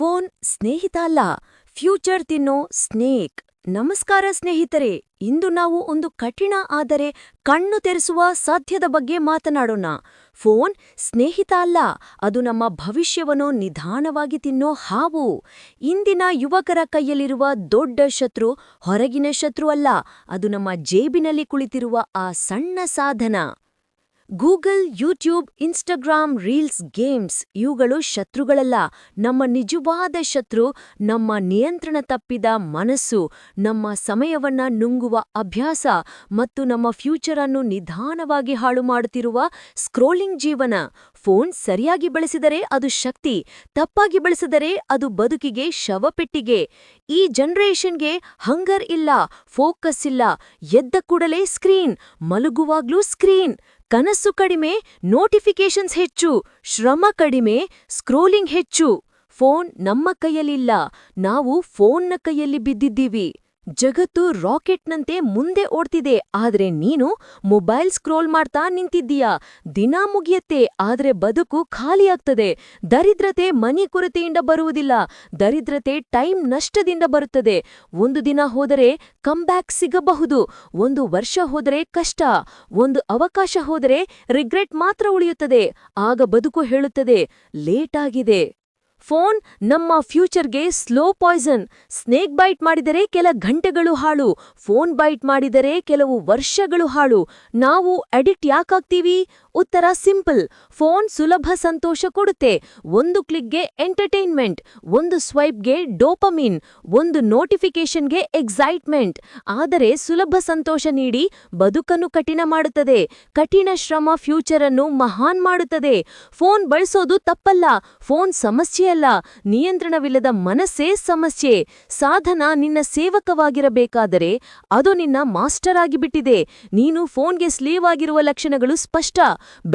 Phone ಸ್ನೇಹಿತ ಅಲ್ಲ, future ತಿನ್ನೋ ಸ್ನೇಕ್. ನಮಸ್ಕಾರ ಸ್ನೇಹಿತರೆ, ಇಂದು ನಾವು ಒಂದು ಕಠಿಣ ಆದರೆ ಕಣ್ಣು ತೆರೆಸುವ ಸಾಧ್ಯದ ಬಗ್ಗೆ ಮಾತನಾಡೋಣ. ಫೋನ್ ಸ್ನೇಹಿತ ಅಲ್ಲ, ಅದು ನಮ್ಮ ಭವಿಷ್ಯವನ್ನು ನಿಧಾನವಾಗಿ ತಿನ್ನೋ ಹಾವು. ಇಂದಿನ ಯುವಕರ ಕೈಯಲ್ಲಿರುವ ದೊಡ್ಡ ಶತ್ರು ಹೊರಗಿನ ಶತ್ರು ಅಲ್ಲ, ಅದು ನಮ್ಮ ಜೇಬಿನಲ್ಲಿ ಕುಳಿತಿರುವ ಆ ಸಣ್ಣ ಸಾಧನ. Google, YouTube, Instagram, reels, games ಇವುಗಳು ಶತ್ರುಗಳಲ್ಲ. ನಮ್ಮ ನಿಜವಾದ ಶತ್ರು ನಮ್ಮ ನಿಯಂತ್ರಣ ತಪ್ಪಿದ ಮನಸ್ಸು, ನಮ್ಮ ಸಮಯವನ್ನ ನುಂಗುವ ಅಭ್ಯಾಸ ಮತ್ತು ನಮ್ಮ ಫ್ಯೂಚರ್ ಅನ್ನು ನಿಧಾನವಾಗಿ ಹಾಳು ಮಾಡುತ್ತಿರುವ ಸ್ಕ್ರೋಲಿಂಗ್ ಜೀವನ. ಫೋನ್ ಸರಿಯಾಗಿ ಬಳಸಿದರೆ ಅದು ಶಕ್ತಿ, ತಪ್ಪಾಗಿ ಬಳಸಿದರೆ ಅದು ಬದುಕಿಗೆ ಶವಪೆಟ್ಟಿಗೆ. ಈ ಜನರೇಷನ್ಗೆ ಹಂಗರ್ ಇಲ್ಲ, ಫೋಕಸ್ ಇಲ್ಲ. ಎದ್ದ ಕೂಡಲೇ ಸ್ಕ್ರೀನ್, ಮಲಗುವಾಗ್ಲೂ ಸ್ಕ್ರೀನ್. ಕನಸು ಕಡಿಮೆ, ನೋಟಿಫಿಕೇಶನ್ಸ್ ಹೆಚ್ಚು. ಶ್ರಮ ಕಡಿಮೆ, ಸ್ಕ್ರೋಲಿಂಗ್ ಹೆಚ್ಚು. ಫೋನ್ ನಮ್ಮ ಕೈಯಲ್ಲಿಲ್ಲ, ನಾವು ಫೋನ್ನ ಕೈಯಲ್ಲಿ ಬಿದ್ದಿದ್ದೀವಿ. ಜಗತ್ತು ರಾಕೆಟ್ನಂತೆ ಮುಂದೆ ಓಡ್ತಿದೆ, ಆದ್ರೆ ನೀನು ಮೊಬೈಲ್ ಸ್ಕ್ರೋಲ್ ಮಾಡ್ತಾ ನಿಂತಿದ್ದೀಯಾ. ದಿನ ಮುಗಿಯತ್ತೆ, ಆದ್ರೆ ಬದುಕು ಖಾಲಿಯಾಗ್ತದೆ. ದರಿದ್ರತೆ ಮನಿ ಕೊರತೆಯಿಂದ ಬರುವುದಿಲ್ಲ, ದರಿದ್ರತೆ ಟೈಮ್ ನಷ್ಟದಿಂದ ಬರುತ್ತದೆ. ಒಂದು ದಿನ ಹೋದರೆ ಕಮ್ಬ್ಯಾಕ್ ಸಿಗಬಹುದು, ಒಂದು ವರ್ಷ ಹೋದರೆ ಕಷ್ಟ, ಒಂದು ಅವಕಾಶ ಹೋದರೆ ರಿಗ್ರೆಟ್ ಮಾತ್ರ ಉಳಿಯುತ್ತದೆ. ಆಗ ಬದುಕು ಹೇಳುತ್ತದೆ, ಲೇಟ್ ಆಗಿದೆ. ಫೋನ್ ನಮ್ಮ ಫ್ಯೂಚರ್ಗೆ ಸ್ಲೋ ಪಾಯ್ಸನ್. ಸ್ನೇಕ್ ಬೈಟ್ ಮಾಡಿದರೆ ಕೆಲ ಗಂಟೆಗಳು ಹಾಳು, ಫೋನ್ ಬೈಟ್ ಮಾಡಿದರೆ ಕೆಲವು ವರ್ಷಗಳು ಹಾಳು. ನಾವು ಅಡಿಕ್ಟ್ ಯಾಕಾಗ್ತೀವಿ? ಉತ್ತರ ಸಿಂಪಲ್. ಫೋನ್ ಸುಲಭ ಸಂತೋಷ ಕೊಡುತ್ತೆ. ಒಂದು ಕ್ಲಿಕ್ಗೆ ಎಂಟರ್ಟೈನ್ಮೆಂಟ್, ಒಂದು ಸ್ವೈಪ್ಗೆ ಡೋಪಮಿನ್, ಒಂದು ನೋಟಿಫಿಕೇಶನ್ಗೆ ಎಕ್ಸೈಟ್ಮೆಂಟ್. ಆದರೆ ಸುಲಭ ಸಂತೋಷ ನೀಡಿ ಬದುಕನ್ನು ಕಠಿಣ ಮಾಡುತ್ತದೆ. ಕಠಿಣ ಶ್ರಮ ಫ್ಯೂಚರ್ ಅನ್ನು ಮಹಾನ್ ಮಾಡುತ್ತದೆ. ಫೋನ್ ಬಳಸೋದು ತಪ್ಪಲ್ಲ, ಫೋನ್ ಸಮಸ್ಯೆ ಅಲ್ಲ, ನಿಯಂತ್ರಣವಿಲ್ಲದ ಮನಸ್ಸೇ ಸಮಸ್ಯೆ. ಸಾಧನ ನಿನ್ನ ಸೇವಕವಾಗಿರಬೇಕಾದರೆ ಅದು ನಿನ್ನ ಮಾಸ್ಟರ್ ಆಗಿಬಿಟ್ಟಿದೆ. ನೀನು ಫೋನ್ಗೆ ಸ್ಲೇವ್ ಆಗಿರುವ ಲಕ್ಷಣಗಳು ಸ್ಪಷ್ಟ.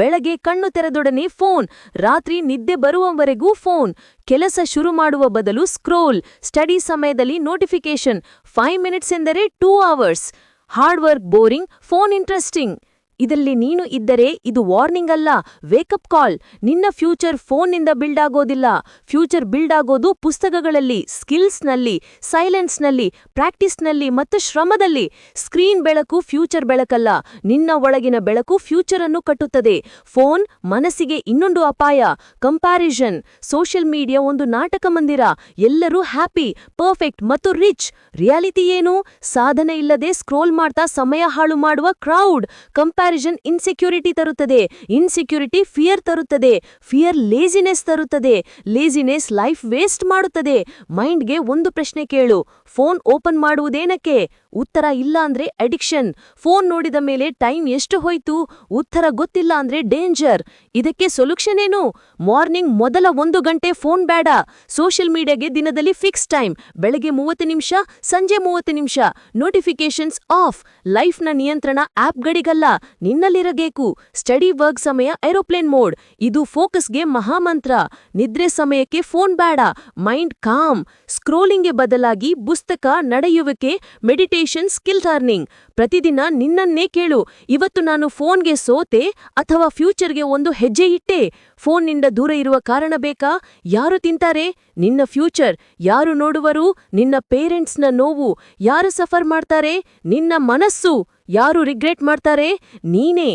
ಬೆಳಗ್ಗೆ ಕಣ್ಣು ತೆರೆದೊಡನೆ ಫೋನ್, ರಾತ್ರಿ ನಿದ್ದೆ ಬರುವವರೆಗೂ ಫೋನ್. ಕೆಲಸ ಶುರು ಮಾಡುವ ಬದಲು ಸ್ಕ್ರೋಲ್, ಸ್ಟಡಿ ಸಮಯದಲ್ಲಿ ನೋಟಿಫಿಕೇಶನ್. 5 ಮಿನಿಟ್ಸ್ ಎಂದರೆ 2 hours. Hard work boring, phone interesting. ಇದರಲ್ಲಿ ನೀನು ಇದ್ದರೆ ಇದು ವಾರ್ನಿಂಗ್ ಅಲ್ಲ, ವೇಕಪ್ ಕಾಲ್. ನಿನ್ನ ಫ್ಯೂಚರ್ ಫೋನ್ನಿಂದ ಬಿಲ್ಡ್ ಆಗೋದಿಲ್ಲ. ಫ್ಯೂಚರ್ ಬಿಲ್ಡ್ ಆಗೋದು ಪುಸ್ತಕಗಳಲ್ಲಿ, ಸ್ಕಿಲ್ಸ್ನಲ್ಲಿ, ಸೈಲೆನ್ಸ್ನಲ್ಲಿ, ಪ್ರಾಕ್ಟೀಸ್ನಲ್ಲಿ ಮತ್ತು ಶ್ರಮದಲ್ಲಿ. ಸ್ಕ್ರೀನ್ ಬೆಳಕು ಫ್ಯೂಚರ್ ಬೆಳಕಲ್ಲ, ನಿನ್ನ ಒಳಗಿನ ಬೆಳಕು ಫ್ಯೂಚರ್ ಅನ್ನು ಕಟ್ಟುತ್ತದೆ. ಫೋನ್ ಮನಸ್ಸಿಗೆ ಇನ್ನೊಂದು ಅಪಾಯ, ಕಂಪ್ಯಾರಿಸನ್. ಸೋಷಿಯಲ್ ಮೀಡಿಯಾ ಒಂದು ನಾಟಕ ಮಂದಿರ. ಎಲ್ಲರೂ ಹ್ಯಾಪಿ, ಪರ್ಫೆಕ್ಟ್ ಮತ್ತು ರಿಚ್. ರಿಯಾಲಿಟಿ ಏನು? ಸಾಧನೆ ಇಲ್ಲದೆ ಸ್ಕ್ರೋಲ್ ಮಾಡ್ತಾ ಸಮಯ ಹಾಳು ಮಾಡುವ ಕ್ರೌಡ್. ಕಂಪ್ಯಾರಿಸನ್ ಇನ್ಸೆಕ್ಯೂರಿಟಿ ತರುತ್ತದೆ, ಇನ್ಸೆಕ್ಯೂರಿಟಿ ಫಿಯರ್ ತರುತ್ತದೆ, ಫಿಯರ್ ಲೇಜಿನೆಸ್ ತರುತ್ತದೆ, ಲೇಜಿನೆಸ್ ಲೈಫ್ ವೇಸ್ಟ್ ಮಾಡುತ್ತದೆ. ಮೈಂಡ್ಗೆ ಒಂದು ಪ್ರಶ್ನೆ ಕೇಳು, ಫೋನ್ ಓಪನ್ ಮಾಡುವುದೇನಕ್ಕೆ? ಉತ್ತರ ಇಲ್ಲ ಅಂದ್ರೆ ಅಡಿಕ್ಷನ್. ಫೋನ್ ನೋಡಿದ ಮೇಲೆ ಟೈಮ್ ಎಷ್ಟು ಹೋಯ್ತು? ಉತ್ತರ ಗೊತ್ತಿಲ್ಲ ಅಂದ್ರೆ ಡೇಂಜರ್. ಇದಕ್ಕೆ ಸೊಲ್ಯೂಷನ್ ಏನು? ಮಾರ್ನಿಂಗ್ ಮೊದಲ 1 ಗಂಟೆ ಫೋನ್ ಬೇಡ. ಸೋಷಿಯಲ್ ಮೀಡಿಯಾಗೆ ದಿನದಲ್ಲಿ ಫಿಕ್ಸ್ ಟೈಮ್, ಬೆಳಗ್ಗೆ 30 ನಿಮಿಷ, ಸಂಜೆ 30 ನಿಮಿಷ. Notifications off. ಲೈಫ್ನ ನಿಯಂತ್ರಣ ಆಪ್ಗಳಿಗಲ್ಲ, ನಿನ್ನಲ್ಲಿರಬೇಕು. ಸ್ಟಡಿ ವರ್ಕ್ ಸಮಯ ಏರೋಪ್ಲೇನ್ ಮೋಡ್, ಇದು ಫೋಕಸ್ಗೆ ಮಹಾಮಂತ್ರ. ನಿದ್ರೆ ಸಮಯಕ್ಕೆ ಫೋನ್ ಬೇಡ, ಮೈಂಡ್ ಕಾಮ್. ಸ್ಕ್ರೋಲಿಂಗ್ಗೆ ಬದಲಾಗಿ ಪುಸ್ತಕ, ನಡೆಯುವಿಕೆ, ಮೆಡಿಟೇಷನ್, ಸ್ಕಿಲ್ ಲರ್ನಿಂಗ್. ಪ್ರತಿದಿನ ನಿನ್ನನ್ನೇ ಕೇಳು, ಇವತ್ತು ನಾನು ಫೋನ್ಗೆ ಸೋತೆ ಅಥವಾ ಫ್ಯೂಚರ್ಗೆ ಒಂದು ಹೆಜ್ಜೆ ಇಟ್ಟೆ? ಫೋನ್ನಿಂದ ದೂರ ಇರುವ ಕಾರಣ ಬೇಕಾ? ಯಾರು ತಿಂತಾರೆ? ನಿನ್ನ ಫ್ಯೂಚರ್. ಯಾರು ನೋಡುವರು? ನಿನ್ನ ಪೇರೆಂಟ್ಸ್ನ ನೋವು. ಯಾರು ಸಫರ್ ಮಾಡ್ತಾರೆ? ನಿನ್ನ ಮನಸ್ಸು. ಯಾರು ರಿಗ್ರೆಟ್ ಮಾಡ್ತಾರೆ? ನೀನೇ.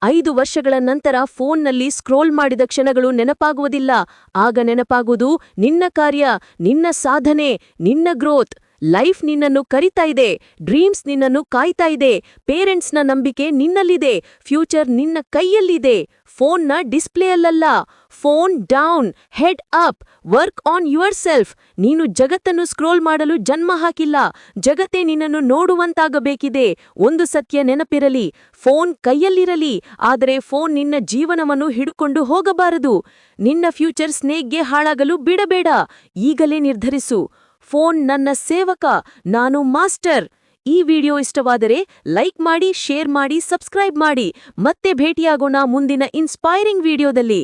5 ವರ್ಷಗಳ ನಂತರ ಫೋನ್ನಲ್ಲಿ ಸ್ಕ್ರೋಲ್ ಮಾಡಿದ ಕ್ಷಣಗಳು ನೆನಪಾಗುವುದಿಲ್ಲ. ಆಗ ನೆನಪಾಗುವುದು ನಿನ್ನ ಕಾರ್ಯ, ನಿನ್ನ ಸಾಧನೆ, ನಿನ್ನ ಗ್ರೋತ್. ಲೈಫ್ ನಿನ್ನನ್ನು ಕರಿತಾ ಇದೆ, ಡ್ರೀಮ್ಸ್ ನಿನ್ನನ್ನು ಕಾಯ್ತಾ ಇದೆ, ಪೇರೆಂಟ್ಸ್ನ ನಂಬಿಕೆ ನಿನ್ನಲ್ಲಿದೆ, ಫ್ಯೂಚರ್ ನಿನ್ನ ಕೈಯಲ್ಲಿದೆ. ಫೋನ್ನ ಡಿಸ್ಪ್ಲೇಯಲ್ಲ. Phone down, head up, work on yourself. ನೀನು ಜಗತ್ತನ್ನು ಸ್ಕ್ರೋಲ್ ಮಾಡಲು ಜನ್ಮ ಹಾಕಿಲ್ಲ, ಜಗತ್ತೇ ನಿನ್ನನ್ನು ನೋಡುವಂತಾಗಬೇಕಿದೆ. ಒಂದು ಸತ್ಯ ನೆನಪಿರಲಿ, ಫೋನ್ ಕೈಯಲ್ಲಿರಲಿ, ಆದರೆ ಫೋನ್ ನಿನ್ನ ಜೀವನವನ್ನು ಹಿಡ್ಕೊಂಡು ಹೋಗಬಾರದು. ನಿನ್ನ ಫ್ಯೂಚರ್ ಸ್ನೇಕ್ಗೆ ಹಾಳಾಗಲು ಬಿಡಬೇಡ. ಈಗಲೇ ನಿರ್ಧರಿಸು, ಫೋನ್ ನನ್ನ ಸೇವಕ, ನಾನು ಮಾಸ್ಟರ್. ಈ ವಿಡಿಯೋ ಇಷ್ಟವಾದರೆ ಲೈಕ್ ಮಾಡಿ, ಶೇರ್ ಮಾಡಿ, ಸಬ್ಸ್ಕ್ರೈಬ್ ಮಾಡಿ. ಮತ್ತೆ ಭೇಟಿಯಾಗೋಣ ಮುಂದಿನ ಇನ್ಸ್ಪೈರಿಂಗ್ ವಿಡಿಯೋದಲ್ಲಿ.